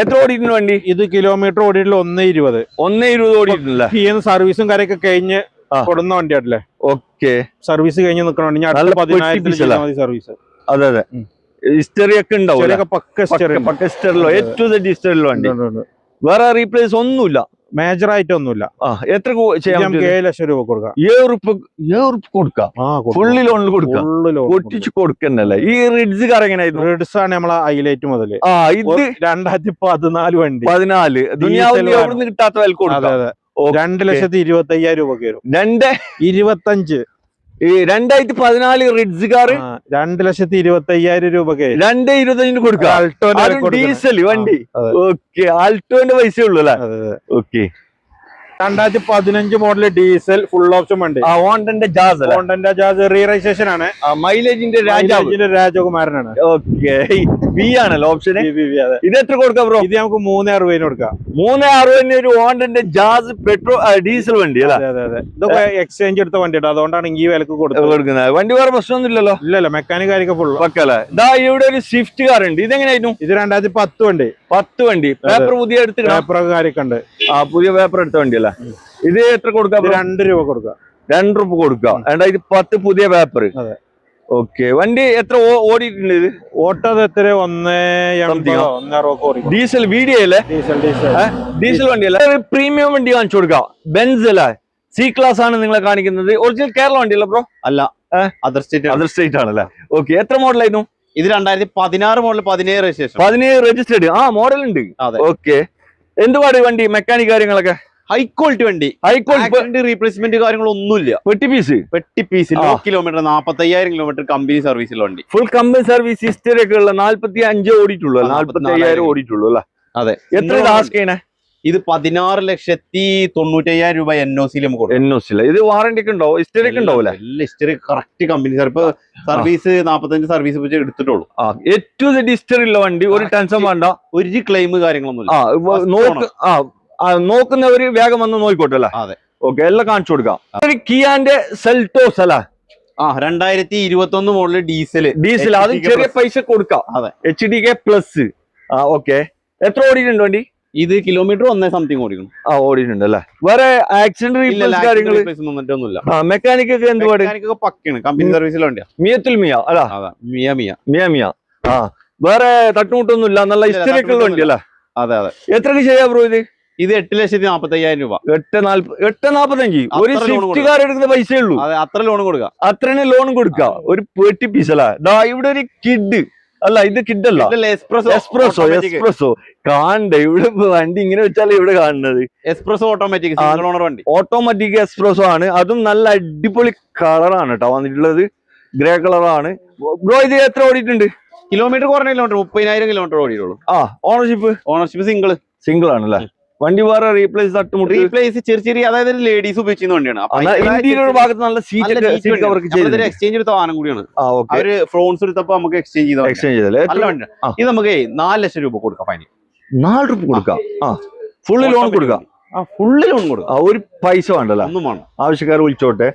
എത്ര ഓടിയിട്ടുണ്ട് വണ്ടി? ഇത് കിലോമീറ്റർ ഓടിയിട്ടുള്ള 1,20 ഓടിയിട്ടില്ല. സർവീസും കാര്യമൊക്കെ കഴിഞ്ഞ് കൊടുന്ന വണ്ടിയാണല്ലേ? ഓക്കെ. സർവീസ് കഴിഞ്ഞ് നിൽക്കണ വണ്ടി. 14,000 സർവീസ്. അതെ അതെ. ഹിസ്റ്ററി ഒക്കെ ഉണ്ടാവും. വണ്ടി വേറെ റീപ്ലേസ് ഒന്നുമില്ല, മേജർ ആയിട്ട് ഒന്നുമില്ല. എത്ര ചെയ്യാം? 7 ലക്ഷം രൂപ കൊടുക്കാം. 7 കൊടുക്കാം. ഫുള്ളി ലോണിൽ കൊടുക്കാം. പൊട്ടിച്ച് കൊടുക്കന്നല്ലേ? ഈ റിഡ്സ് കാർ എങ്ങനെയായിരുന്നു? റിഡ്സ് ആണ് നമ്മളെ ഹൈലൈറ്റ് മുതല്. ഇത് 2014 വണ്ടി. 14 ദുനിയാവിൽ കിട്ടാത്ത വില കൊടുക്കാം. 2,25,000 രൂപ കയറും. 2,25,000. 2014 റിഡ്സ് കാർ 2,25,000 രൂപ. 2,25 കൊടുക്കാം. ഡീസൽ വണ്ടി. ഓക്കെ, ആൾട്ടോന്റെ പൈസ ഉള്ളൂ അല്ലേ? Okay. 2015 model diesel full option വണ്ടി. ഹോണ്ടന്റെ ജാസ് റീ രജിസ്ട്രേഷൻ ആണ്. മൈലേജിന്റെ രാജകുമാരനാണ്. ഓക്കെ. വി ആണല്ലോ ഓപ്ഷൻ. ഇത് എത്ര കൊടുക്കാം ബ്രോ? ഇത് നമുക്ക് 3,60 കൊടുക്കാം. 3,60 ഒരു ഹോണ്ടന്റെ ജാസ് പെട്രോൾ ഡീസൽ വണ്ടി അല്ലേ? അതെ. ഇതൊക്കെ എക്സ്ചേഞ്ച് എടുത്ത വണ്ടിയാണ്, അതുകൊണ്ടാണ് ഈ വിലക്ക് കൊടുക്കുന്നത്. വണ്ടി വേറെ പ്രശ്നമൊന്നും ഇല്ലല്ലോ? ഇല്ലല്ലോ, മെക്കാനിക് കാര്യമൊക്കെ ഫുൾ വെക്കല്ലേ? ഇവിടെ ഒരു സ്വിഫ്റ്റ് കാർ ഉണ്ട്. ഇതെങ്ങനെയായിരുന്നു? ഇത് 2010 വണ്ടി. 10 വണ്ടി. പേപ്പർ പുതിയ എടുത്ത് പേപ്പറൊക്കെ കാര്യമൊക്കെ ഉണ്ട്. പുതിയ പേപ്പർ എടുത്ത വണ്ടി അല്ലേ? ഇത് എത്ര കൊടുക്കാം? 2 രൂപ കൊടുക്കാം. 2 രൂപ കൊടുക്കാം. 2010 പുതിയ പേപ്പർ. ഓക്കെ. വണ്ടി എത്ര ഓടിയിട്ടുണ്ട്? ഇത് ഓട്ടത് എത്ര? 1,80 ഡീസൽ വീഡിയോ അല്ലേ? ഡീസൽ വണ്ടി അല്ലേ? പ്രീമിയം വണ്ടി കാണിച്ചു കൊടുക്കാം. ബെൻസ് അല്ലേ? സി ക്ലാസ് ആണ് നിങ്ങളെ കാണിക്കുന്നത്. ഒറിജിനൽ കേരള വണ്ടി അല്ല ബ്രോ? അല്ല, അതർ സ്റ്റേറ്റ് ആണല്ലേ? ഓക്കെ. എത്ര മോഡലായിരുന്നു ഇത്? 2016 മോഡൽ. 17 രജിസ്ട്രേഷൻ. 17 രജിസ്റ്റേർഡ്. മോഡൽ ഉണ്ട്. ഓക്കെ. എന്തുപാട് വണ്ടി? മെക്കാനിക് കാര്യങ്ങളൊക്കെ? ഹൈ ക്വാളിറ്റി വണ്ടി. റീപ്ലേസ്മെന്റ് കാര്യങ്ങളൊന്നുമില്ല. പെട്ടി piece low kilometre. 45,000 kilometre company സർവീസിലുള്ള വണ്ടി. ഫുൾ കമ്പനി സർവീസ് ഹിസ്റ്ററി ഒക്കെ ഉള്ള. 45 ഓടിയിട്ടുള്ളൂ. 45,000 ഓടിയിട്ടുള്ളൂ അല്ലേ? അതെ. എത്ര ലാസ്റ്റ് ചെയ്യണേ? ഇത് 16,90,000 രൂപ NOC നമുക്ക്. ഇത് വാറന്റി ഒക്കെ ഉണ്ടാവും? ഹിസ്റ്ററി ഒക്കെ ഉണ്ടാവില്ല? ഹിസ്റ്ററി കറക്റ്റ് കമ്പനി ഇപ്പൊ സർവീസ് 45 സർവീസ് വെച്ച് എടുത്തിട്ടുള്ളൂ. ഏറ്റവും ഹിസ്റ്ററി ഉള്ള വണ്ടി. ഒരു ടെൻഷൻ വേണ്ട. ഒരു ക്ലെയിം കാര്യങ്ങളൊന്നും നോക്കുന്നവര് വേഗം വന്ന് നോക്കിക്കോട്ടെ അല്ലേ? അതെ. ഓക്കെ, എല്ലാം കാണിച്ചു കൊടുക്കാം. കിയാന്റെ സെൽറ്റോസ് അല്ല? 2021 മോഡല് ഡീസൽ. അത് ചെറിയ പൈസ കൊടുക്കാം. അതെ. HDK plus. ഓക്കെ. എത്ര ഓടിയിട്ടുണ്ട് വണ്ടി? ഇത് കിലോമീറ്റർ 1 സംതിങ് ഓടിക്കണം. ഓടിയിട്ടുണ്ട് അല്ലേ? വേറെ ആക്സിഡന്റ് ഒന്നുമില്ല. മെക്കാനിക് ഒക്കെ എന്തുപാട്? പക്കാണ്. കമ്പനി സർവീസിലെ വണ്ടിയാ. മിയ അല്ല? മിയ. വേറെ തട്ടുമുട്ടൊന്നുമില്ല. നല്ല ഹിസ്റ്ററി ഒക്കെ ഉള്ള വണ്ടി അല്ലേ? അതെ. എത്രക്ക് ചെയ്യാം ബ്രോ ഇത്? ഇത് 8,45,000 രൂപ. 8,45. ഒരു സ്വിഫ്റ്റ് കാർ എടുക്കുന്ന പൈസയേ ഉള്ളൂ. അത്ര ലോൺ കൊടുക്കാം. അത്രയും ലോൺ കൊടുക്കാം. ഒരു പെട്ടി പീസ് അല്ല? ഇവിടെ ഒരു കിഡ് അല്ല, ഇത് കിഡ് അല്ല, എക്സ്പ്രസോ കാണണ്ടേ? ഇവിടെ വണ്ടി ഇങ്ങനെ വെച്ചാൽ ഇവിടെ കാണുന്നത് എക്സ്പ്രസോ ഓട്ടോമാറ്റിക് വണ്ടി. ഓട്ടോമാറ്റിക് എക്സ്പ്രസോ ആണ്. അതും നല്ല അടിപൊളി കളറാണ് കേട്ടോ വന്നിട്ടുള്ളത്. ഗ്രേ കളറാണ്. ബ്രോ ഇത് എത്ര ഓടിയിട്ടുണ്ട്? കിലോമീറ്റർ കുറഞ്ഞ കിലോമീറ്റർ. 30,000 കിലോമീറ്റർ ഓടിയിട്ടുള്ളൂ. ഓണർഷിപ്പ് സിംഗിൾ ആണല്ലേ? വണ്ടി വേറെ റീപ്ലേസ് ചെറിയ അതായത് ലേഡീസ് ഉപയോഗിക്കുന്ന വണ്ടിയാണ്. ഇന്റീരിയർ ഭാഗത്ത് നല്ല സീറ്റ് എക്സ്ചേഞ്ച് എടുത്ത വാഹനം കൂടിയാണ്. അവര് ഫ്രോൺസ് എടുത്തപ്പോ നമുക്ക് എക്സ്ചേഞ്ച് ചെയ്തല്ലേ. ഇത് നമുക്ക് 4 ലക്ഷം രൂപ കൊടുക്കാം. ഫൈൻ 4 രൂപ കൊടുക്കാം. ഫുള്ള് ലോൺ കൊടുക്കാം. ഫുള്ള് ലോൺ കൊടുക്കാം. ഒരു പൈസ വേണ്ടല്ലോ? ഒന്നും വേണം. ആവശ്യക്കാർ വിളിച്ചോട്ടെ.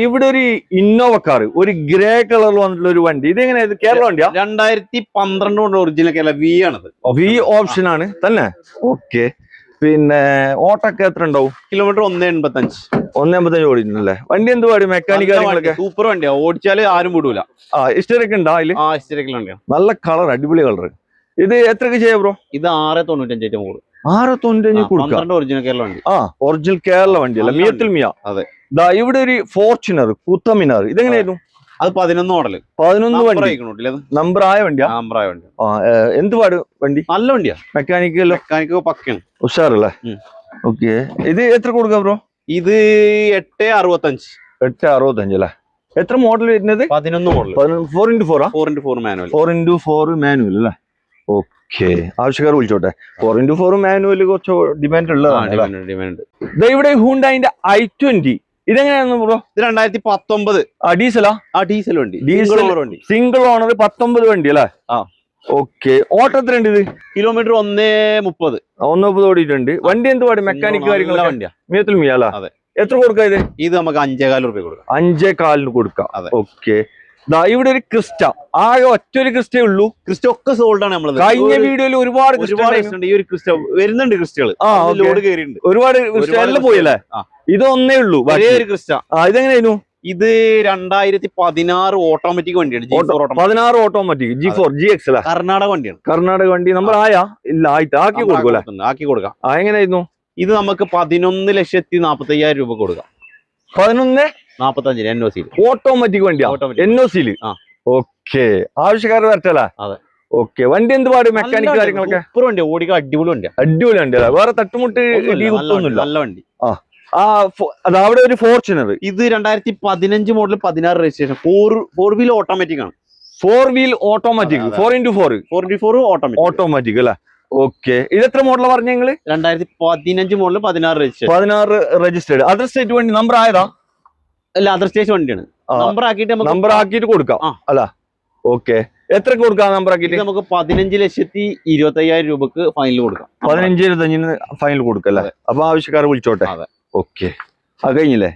ഇവിടെ ഒരു ഇന്നോവ കാർ, ഒരു ഗ്രേ കളറിൽ വന്നിട്ടുള്ള ഒരു വണ്ടി. ഇത് എങ്ങനെയാ? കേരള വണ്ടിയാ? 2012 ഒറിജിനൽ കേരള വി ആണത്. വി ഓപ്ഷൻ ആണ് തന്നെ. ഓക്കെ. പിന്നെ ഓട്ടൊക്കെ എത്ര ഉണ്ടാവും? കിലോമീറ്റർ 185. 185 ഓടിയിട്ടുണ്ടല്ലേ? വണ്ടി എന്ത് പാടി? മെക്കാനിക് കാര്യങ്ങളൊക്കെ സൂപ്പർ വണ്ടിയാ, ഓടിച്ചാല് ആരും വിടൂല. ഹിസ്റ്ററിയൊക്കെ ഉണ്ടോ അതില്? ഹിസ്റ്ററിക്കൽ വണ്ടിയാണ്. നല്ല കളർ, അടിപൊളി കളർ. ഇത് എത്രക്ക് ചെയ്യാം ബ്രോ? ഇത് 695 കൂടുതൽ. 695 കൊടുക്കാം. ഒറിജിനൽ കേരള വണ്ടി. ഒറിജിനൽ കേരള വണ്ടിയല്ല, മിയത്തിൽ മിയ. അതെ. ഇവിടെ ഒരു ഫോർച്യൂണർ കുത്തമിനാർ, ഇതെങ്ങനെയായിരുന്നു? അത് 11 മോഡൽ. 11 വണ്ടി. നമ്പർ ആയ വണ്ടിയാ? എന്ത് പാട് വണ്ടി? നല്ല വണ്ടിയാ. മെക്കാനിക്ക് പക്കയാണ്, ഉഷാറല്ലേ? ഓക്കെ. ഇത് എത്ര കൊടുക്കാം ബ്രോ? ഇത് 865. 865 അല്ലേ? എത്ര മോഡൽ വരുന്നത്? 11 model. 4x4 4x4 manual. 4x4 manual അല്ലേ? ഓക്കെ. ആവശ്യക്കാർ വിളിച്ചോട്ടെ. 4x4 മാനുവൽ കുറച്ച് ഡിമാൻഡ് ഉള്ളതാണ്. ഇവിടെ ഹുണ്ടായിന്റെ i20, ഇതെങ്ങനെയായിരുന്നു ബ്രോ? ഇത് 2019. ഡീസലാ? ഡീസൽ വണ്ടി. സിംഗിൾ ഓണർ 19 വണ്ടി അല്ലേ? ഓക്കെ. ഓട്ടം എത്ര ഉണ്ട് ഇത്? കിലോമീറ്റർ 130. 130 ഓടിയിട്ടുണ്ട്. വണ്ടി എന്ത് പാടി? മെക്കാനിക് കാര്യങ്ങളൊക്കെ വണ്ടിയാ. മിയത്തിൽ മിയ അല്ലേ? അതെ. എത്ര കൊടുക്കാം ഇത്? ഇത് നമുക്ക് 5,400 രൂപ കൊടുക്കാം. 5,400 കൊടുക്കാം. ഓക്കെ. ഇവിടെ ഒരു ക്രിസ്റ്റ, ആകെ ഒറ്റൊരു ക്രിസ്റ്റേ ഉള്ളൂ. ക്രിസ്റ്റ ഒക്കെ സോൾഡ് ആണ് നമ്മളത്. കഴിഞ്ഞ വീഡിയോയിൽ ഒരുപാട് ഈ ഒരു ക്രിസ്റ്റ വരുന്നുണ്ട്. ക്രിസ്റ്റകൾ ലോഡ് കയറിയിട്ടുണ്ട്. ഒരുപാട് ക്രിസ്റ്റ പോയല്ലേ? ഇത് ഒന്നേ ഉള്ളൂ. ഒരു ക്രിസ്റ്റ. ഇതെങ്ങനെയായിരുന്നു? ഇത് 2016 ഓട്ടോമാറ്റിക് വണ്ടിയാണ്. 16 ഓട്ടോമാറ്റിക് G4 GX അല്ല? കർണാടക വണ്ടിയാണ്. കർണാടക വണ്ടി. നമ്പർ ആയാ? ഇല്ല, ആയിട്ട് ആക്കി കൊടുക്കൂല? ആക്കി കൊടുക്കാം. എങ്ങനെയായിരുന്നു? ഇത് നമുക്ക് 11,45,000 രൂപ കൊടുക്കാം. 11,45 NOC. ഓട്ടോമാറ്റിക് വണ്ടിയാ? NOC. ഓക്കെ. ആവശ്യക്കാർ വരട്ടല്ലേ? അതെ. ഓക്കെ. വണ്ടി എന്ത് പാട്? മെക്കാനിക് കാര്യങ്ങളൊക്കെ? സൂപ്പർ വണ്ടി, ഓടിക്കാൻ അടിപൊളി വണ്ടിയാ. അടിപൊളി വണ്ടിയല്ല? വേറെ തട്ടുമുട്ട് കുത്തൊന്നുമില്ല. നല്ല വണ്ടി. അവിടെ ഒരു ഫോർച്യൂണർ. ഇത് 2015 മോഡൽ, 16 രജിസ്ട്രേഷൻ. 4 വീൽ ഓട്ടോമാറ്റിക് ആണ്. 4 വീൽ ഓട്ടോമാറ്റിക്. 4x4 ഓട്ടോമാറ്റിക് അല്ലേ? ഓക്കെ. ഇത് എത്ര മോഡൽ പറഞ്ഞ നിങ്ങള്? 2015 model, 16 registration. 16 registered. Other state വണ്ടി. നമ്പർ ആയതാ? അല്ല, അതർ സ്റ്റേറ്റ് വണ്ടിയാണ്. നമ്പർ ആക്കിയിട്ട് കൊടുക്കാം അല്ല? ഓക്കെ. എത്ര കൊടുക്കാം നമ്പർ ആക്കിയിട്ട്? നമുക്ക് 15,25,000 രൂപക്ക് ഫൈനൽ കൊടുക്കാം. 15,25,000 ഫൈനൽ കൊടുക്കാം അല്ലേ? അപ്പൊ ആവശ്യക്കാരെ വിളിച്ചോട്ടെ. ഓക്കെ. കഴിഞ്ഞില്ലേ?